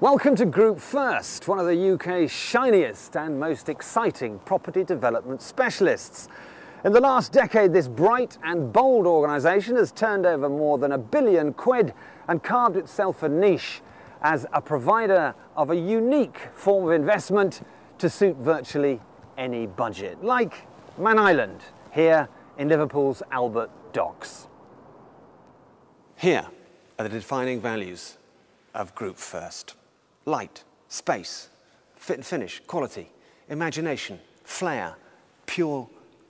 Welcome to Group First, one of the UK's shiniest and most exciting property development specialists. In the last decade, this bright and bold organisation has turned over more than £1 billion and carved itself a niche as a provider of a unique form of investment to suit virtually any budget, like Man Island, here in Liverpool's Albert Docks. Here are the defining values of Group First. Light, space, fit and finish, quality, imagination, flair, pure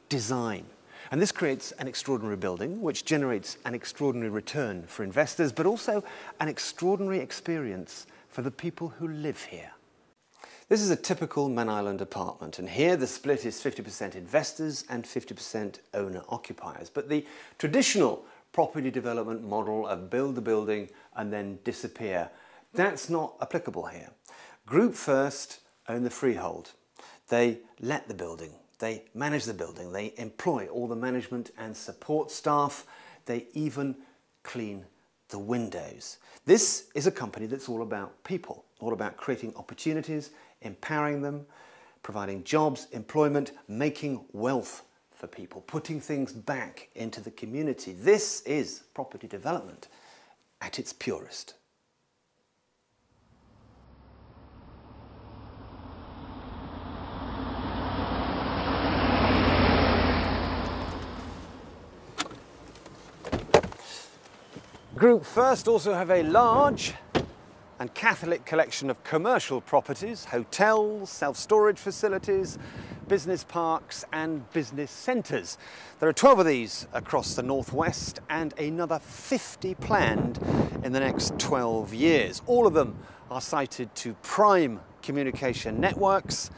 design. And this creates an extraordinary building which generates an extraordinary return for investors, but also an extraordinary experience for the people who live here. This is a typical Man Island apartment, and here the split is 50% investors and 50% owner-occupiers. But the traditional property development model of build the building and then disappear, that's not applicable here. Group First own the freehold. They let the building, they manage the building, they employ all the management and support staff, they even clean the windows. This is a company that's all about people, all about creating opportunities, empowering them, providing jobs, employment, making wealth for people, putting things back into the community. This is property development at its purest. Group First also have a large and Catholic collection of commercial properties, hotels, self-storage facilities, business parks and business centres. There are 12 of these across the northwest and another 50 planned in the next 12 years. All of them are sited to prime communication networks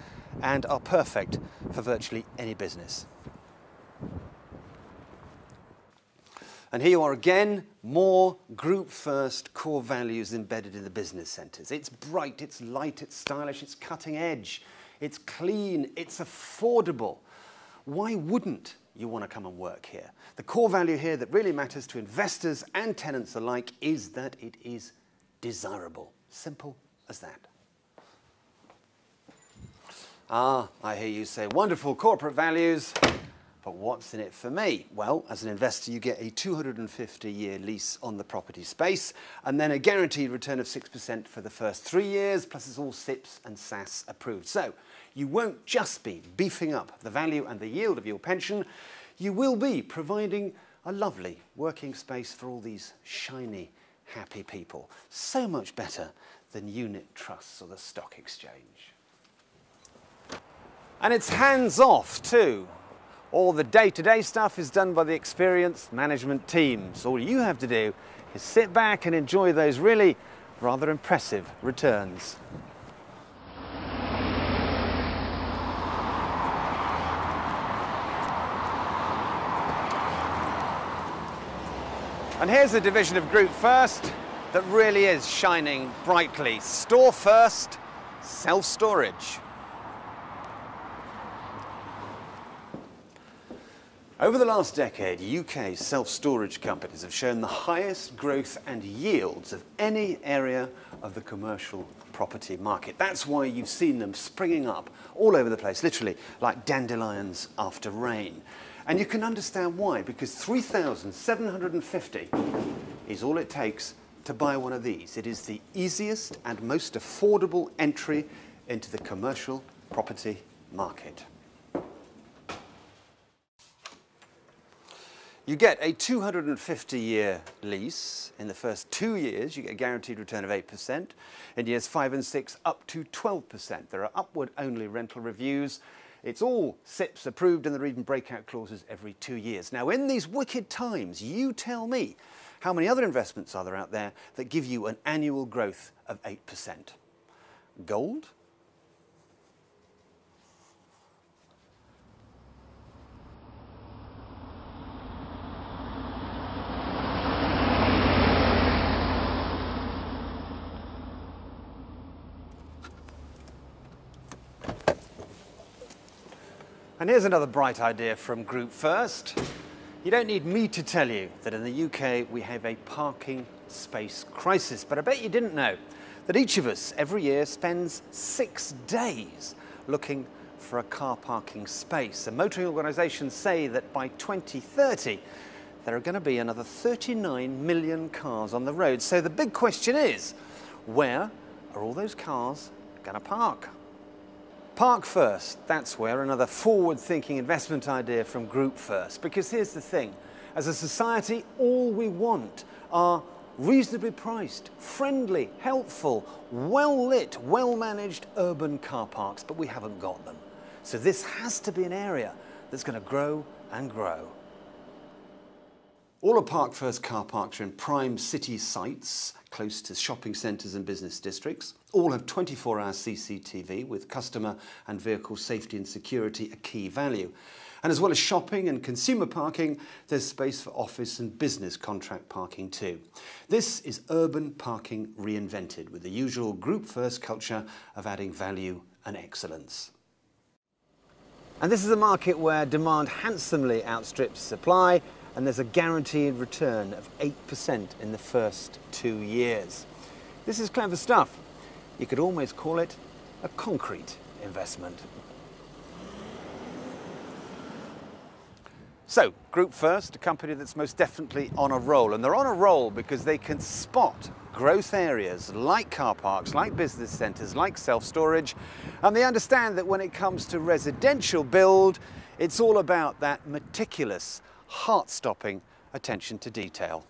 and are perfect for virtually any business. And here you are again, more Group First core values embedded in the business centres. It's bright, it's light, it's stylish, it's cutting edge, it's clean, it's affordable. Why wouldn't you want to come and work here? The core value here that really matters to investors and tenants alike is that it is desirable. Simple as that. Ah, I hear you say, wonderful corporate values. But what's in it for me? Well, as an investor, you get a 250-year lease on the property space and then a guaranteed return of 6% for the first 3 years, plus it's all SIPS and SAS approved. So you won't just be beefing up the value and the yield of your pension, you will be providing a lovely working space for all these shiny, happy people. So much better than unit trusts or the stock exchange. And it's hands-off too. All the day-to-day stuff is done by the experienced management teams. All you have to do is sit back and enjoy those really rather impressive returns. And here's a division of Group First that really is shining brightly. Store First, self-storage. Over the last decade, UK self-storage companies have shown the highest growth and yields of any area of the commercial property market. That's why you've seen them springing up all over the place, literally like dandelions after rain. And you can understand why, because 3,750 is all it takes to buy one of these. It is the easiest and most affordable entry into the commercial property market. You get a 250-year lease. In the first 2 years, you get a guaranteed return of 8%. In years 5 and 6, up to 12%. There are upward-only rental reviews. It's all SIPS approved, and there are even breakout clauses every 2 years. Now, in these wicked times, you tell me, how many other investments are there out there that give you an annual growth of 8%? Gold? And here's another bright idea from Group First. You don't need me to tell you that in the UK we have a parking space crisis, but I bet you didn't know that each of us every year spends 6 days looking for a car parking space. And motoring organisations say that by 2030, there are going to be another 39 million cars on the road. So the big question is, where are all those cars going to park? Park First, that's where, another forward-thinking investment idea from Group First. Because here's the thing, as a society, all we want are reasonably priced, friendly, helpful, well-lit, well-managed urban car parks, but we haven't got them. So this has to be an area that's going to grow and grow. All of Park First car parks are in prime city sites, close to shopping centres and business districts. All have 24-hour CCTV with customer and vehicle safety and security a key value. And as well as shopping and consumer parking, there's space for office and business contract parking too. This is urban parking reinvented with the usual Group First culture of adding value and excellence. And this is a market where demand handsomely outstrips supply, and there's a guaranteed return of 8% in the first 2 years. This is clever stuff. You could almost call it a concrete investment. So, Group First, a company that's most definitely on a roll. And they're on a roll because they can spot growth areas like car parks, like business centres, like self-storage. And they understand that when it comes to residential build, it's all about that meticulous, heart-stopping attention to detail.